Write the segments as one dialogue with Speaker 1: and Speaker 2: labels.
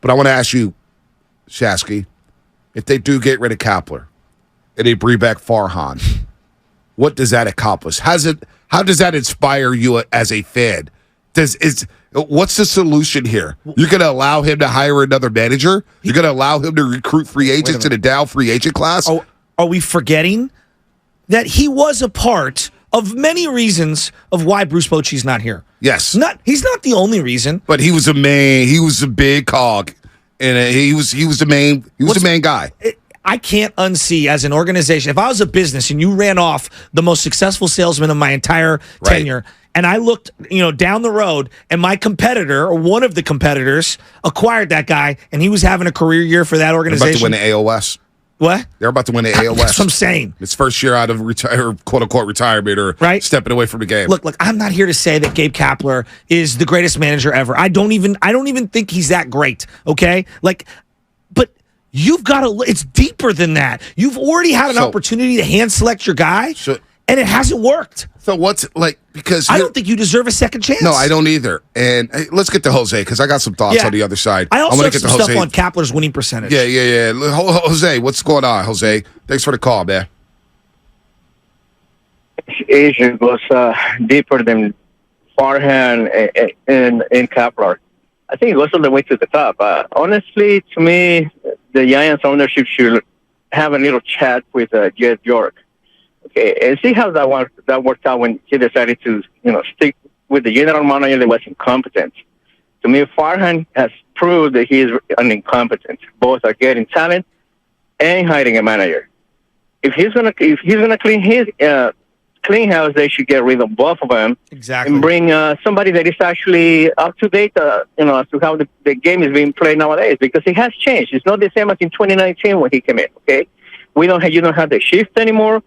Speaker 1: But I want to ask you, Shasky, if they do get rid of Kapler and they bring back Farhan, what does that accomplish? How does that inspire you as a fan? What's the solution here? You're going to allow him to hire another manager? You're going to allow him to recruit free agents in a down free agent class?
Speaker 2: Oh, are we forgetting that he was a part of many reasons of why Bruce Bochy's not here?
Speaker 1: Yes.
Speaker 2: He's not the only reason.
Speaker 1: But he was a big cog, and he was the main guy.
Speaker 2: I can't unsee as an organization, if I was a business and you ran off the most successful salesman of my entire tenure, and I looked, down the road, and my competitor or one of the competitors acquired that guy, and he was having a career year for that organization.
Speaker 1: They're about to win the AOS.
Speaker 2: What?
Speaker 1: They're about to win the AOS.
Speaker 2: That's what I'm saying.
Speaker 1: It's first year out of quote unquote retirement or stepping away from the game.
Speaker 2: Look, I'm not here to say that Gabe Kapler is the greatest manager ever. I don't even think he's that great. Okay, but you've got to. It's deeper than that. You've already had an opportunity to hand select your guy, and it hasn't worked.
Speaker 1: So what's because
Speaker 2: I don't think you deserve a second chance.
Speaker 1: No, I don't either. And let's get to Jose because I got some thoughts on the other side.
Speaker 2: I also have some stuff on Kapler's winning percentage.
Speaker 1: Yeah. Jose, what's going on, Jose? Thanks for the call, man.
Speaker 3: Asia goes deeper than Farhan and Kapler. I think it goes all the way to the top. Honestly, to me, the Giants ownership should have a little chat with Jed York. Okay, and see how that worked out when he decided to, stick with the general manager that was incompetent. To me, Farhan has proved that he is an incompetent. Both are getting talent and hiring a manager. If he's gonna clean his clean house, they should get rid of both of them.
Speaker 2: Exactly.
Speaker 3: And bring somebody that is actually up to date, as to how the game is being played nowadays, because it has changed. It's not the same as in 2019 when he came in. Okay, you don't have the shift anymore.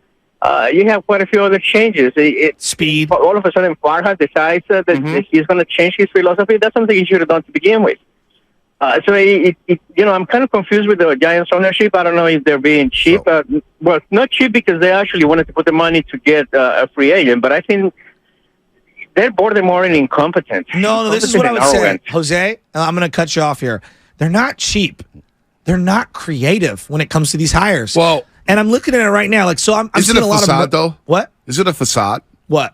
Speaker 3: You have quite a few other changes.
Speaker 2: Speed.
Speaker 3: All of a sudden, Farhan decides that he's going to change his philosophy. That's something he should have done to begin with. So I'm kind of confused with the Giants ownership. I don't know if they're being cheap. Well, not cheap because they actually wanted to put the money to get a free agent, but I think they're borderline incompetent.
Speaker 2: No, this is what I would say, Jose. I'm going to cut you off here. They're not cheap. They're not creative when it comes to these hires.
Speaker 1: Well,
Speaker 2: and I'm looking at it right now. I'm
Speaker 1: seeing a facade, though?
Speaker 2: What?
Speaker 1: Is it a facade?
Speaker 2: What?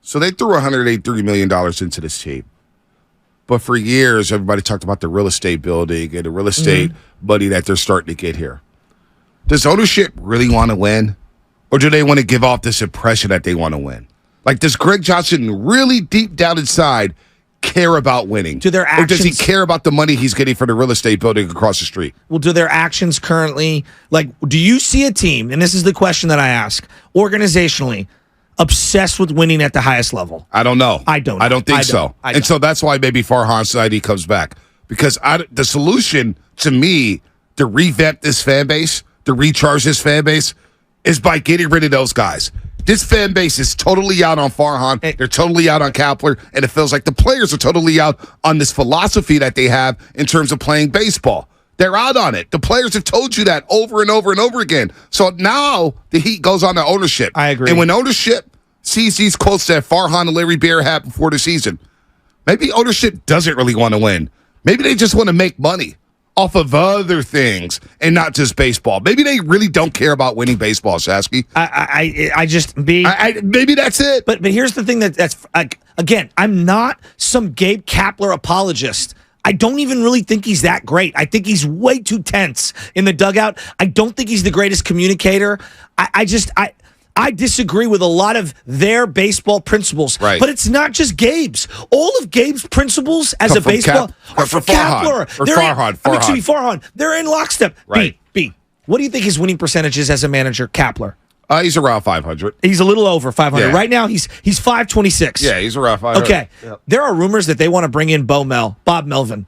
Speaker 1: So they threw $183 million into this team. But for years, everybody talked about the real estate building and the real estate money that they're starting to get here. Does ownership really want to win? Or do they want to give off this impression that they want to win? Does Greg Johnson really deep down inside care about winning?
Speaker 2: Do their actions,
Speaker 1: or does he care about the money he's getting for the real estate building across the street?
Speaker 2: Well, do their actions currently, do you see a team, and this is the question that I ask, organizationally, obsessed with winning at the highest level?
Speaker 1: I don't know.
Speaker 2: I don't
Speaker 1: think so. And so that's why maybe Farhan Zaidi comes back. Because the solution to me to revamp this fan base, to recharge this fan base, is by getting rid of those guys. This fan base is totally out on Farhan. They're totally out on Kapler. And it feels like the players are totally out on this philosophy that they have in terms of playing baseball. They're out on it. The players have told you that over and over and over again. So now the heat goes on to ownership.
Speaker 2: I agree.
Speaker 1: And when ownership sees these quotes that Farhan and Larry Bear had before the season, maybe ownership doesn't really want to win. Maybe they just want to make money off of other things and not just baseball. Maybe they really don't care about winning baseball, Shasky. Maybe that's it.
Speaker 2: But here's the thing that's again, I'm not some Gabe Kapler apologist. I don't even really think he's that great. I think he's way too tense in the dugout. I don't think he's the greatest communicator. I disagree with a lot of their baseball principles.
Speaker 1: Right.
Speaker 2: But it's not just Gabe's. All of Gabe's principles as a baseball
Speaker 1: are for Kapler.
Speaker 2: Farhan. They're in lockstep.
Speaker 1: Right.
Speaker 2: B. What do you think his winning percentage is as a manager, Kapler?
Speaker 1: He's around 500.
Speaker 2: He's a little over 500.
Speaker 1: Yeah.
Speaker 2: Right now, he's 526.
Speaker 1: Yeah, he's around 500.
Speaker 2: Okay.
Speaker 1: Yep.
Speaker 2: There are rumors that they want to bring in Bob Melvin.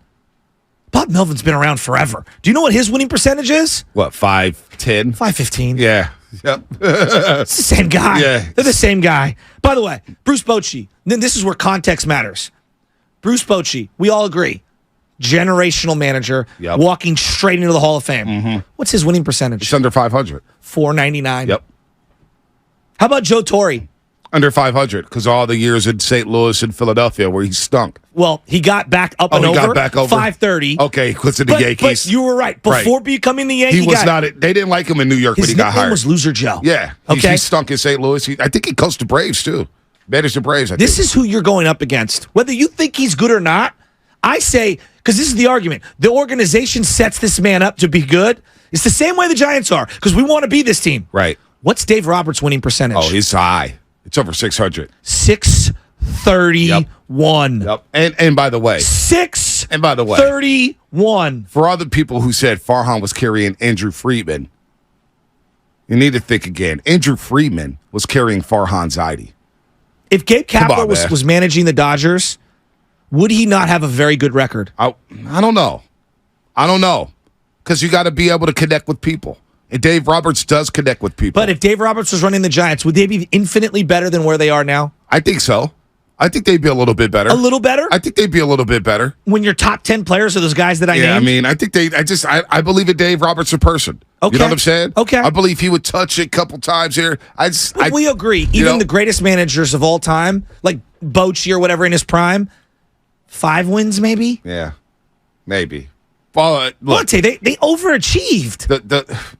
Speaker 2: Bob Melvin's been around forever. Do you know what his winning percentage is?
Speaker 1: What, 510?
Speaker 2: 515.
Speaker 1: Yeah. Yep.
Speaker 2: It's the same guy.
Speaker 1: Yeah.
Speaker 2: They're the same guy. By the way, Bruce Bochy, then this is where context matters. Bruce Bochy, we all agree, generational manager, walking straight into the Hall of Fame.
Speaker 1: Mm-hmm.
Speaker 2: What's his winning percentage?
Speaker 1: It's under 500.
Speaker 2: 499.
Speaker 1: Yep.
Speaker 2: How about Joe Torre?
Speaker 1: Under 500 because all the years in St. Louis and Philadelphia where he stunk.
Speaker 2: Well, he got back up and
Speaker 1: he
Speaker 2: over.
Speaker 1: got back over
Speaker 2: 530.
Speaker 1: Okay, he quits in the Yankees.
Speaker 2: But you were right. Before becoming the Yankee
Speaker 1: he was
Speaker 2: guy,
Speaker 1: not. They didn't like him in New York when
Speaker 2: his
Speaker 1: he got
Speaker 2: nickname
Speaker 1: hired.
Speaker 2: was Loser Joe.
Speaker 1: Yeah.
Speaker 2: Okay.
Speaker 1: He stunk in St. Louis. I think he coached the Braves too. Managed the Braves.
Speaker 2: This is who you're going up against. Whether you think he's good or not, I say, because this is the argument. The organization sets this man up to be good. It's the same way the Giants are, because we want to be this team.
Speaker 1: Right.
Speaker 2: What's Dave Roberts' winning percentage?
Speaker 1: Oh, he's high. It's over 600.
Speaker 2: 631.
Speaker 1: Yep. And by the way,
Speaker 2: 631.
Speaker 1: For all the people who said Farhan was carrying Andrew Friedman, you need to think again. Andrew Friedman was carrying Farhan Zaidi.
Speaker 2: If Gabe Kapler was managing the Dodgers, would he not have a very good record?
Speaker 1: I don't know. Because you got to be able to connect with people. And Dave Roberts does connect with people.
Speaker 2: But if Dave Roberts was running the Giants, would they be infinitely better than where they are now?
Speaker 1: I think so. I think they'd be a little bit better.
Speaker 2: A little better?
Speaker 1: I think they'd be a little bit better.
Speaker 2: When your top 10 players are those guys that I named?
Speaker 1: Yeah, I mean, I think I believe in Dave Roberts a person.
Speaker 2: Okay.
Speaker 1: You know what I'm saying?
Speaker 2: Okay.
Speaker 1: I believe he would touch it a couple times here.
Speaker 2: We agree. Even the greatest managers of all time, like Bochy or whatever in his prime, 5 wins maybe?
Speaker 1: Yeah, maybe. Well, look,
Speaker 2: I'd say they overachieved.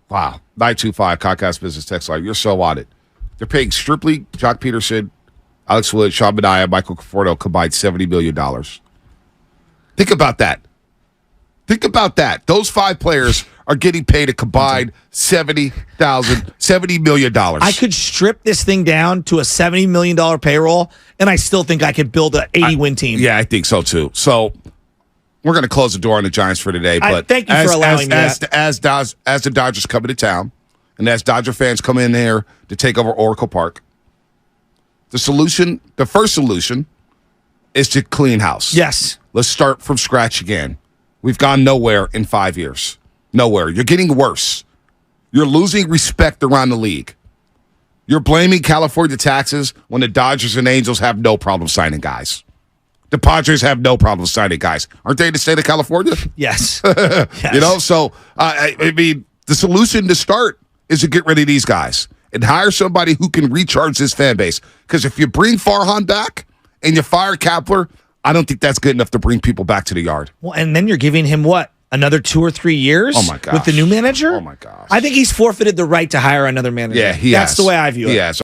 Speaker 1: Wow. 925 Comcast Business Text Line. You're so on it. They're paying Strictly, Jock Peterson, Alex Wood, Sean Manaea, Michael Conforto combined $70 million. Think about that. Those 5 players are getting paid a combined $70 million.
Speaker 2: I could strip this thing down to a $70 million payroll, and I still think I could build an 80-win team.
Speaker 1: Yeah, I think so, too. So we're going to close the door on the Giants for today. But
Speaker 2: thank you for allowing me that.
Speaker 1: As the Dodgers come into town, and as Dodger fans come in there to take over Oracle Park, the first solution is to clean house.
Speaker 2: Yes.
Speaker 1: Let's start from scratch again. We've gone nowhere in 5 years. Nowhere. You're getting worse. You're losing respect around the league. You're blaming California taxes when the Dodgers and Angels have no problem signing guys. The Padres have no problem signing guys. Aren't they in the state of California?
Speaker 2: Yes. Yes.
Speaker 1: So, I mean, the solution to start is to get rid of these guys and hire somebody who can recharge this fan base. Because if you bring Farhan back and you fire Kapler, I don't think that's good enough to bring people back to the yard.
Speaker 2: Well, and then you're giving him what? Another 2 or 3 years?
Speaker 1: Oh, my gosh.
Speaker 2: With the new manager?
Speaker 1: Oh, my gosh.
Speaker 2: I think he's forfeited the right to hire another manager.
Speaker 1: Yeah, he
Speaker 2: That's
Speaker 1: has.
Speaker 2: the way I view it.
Speaker 1: He has.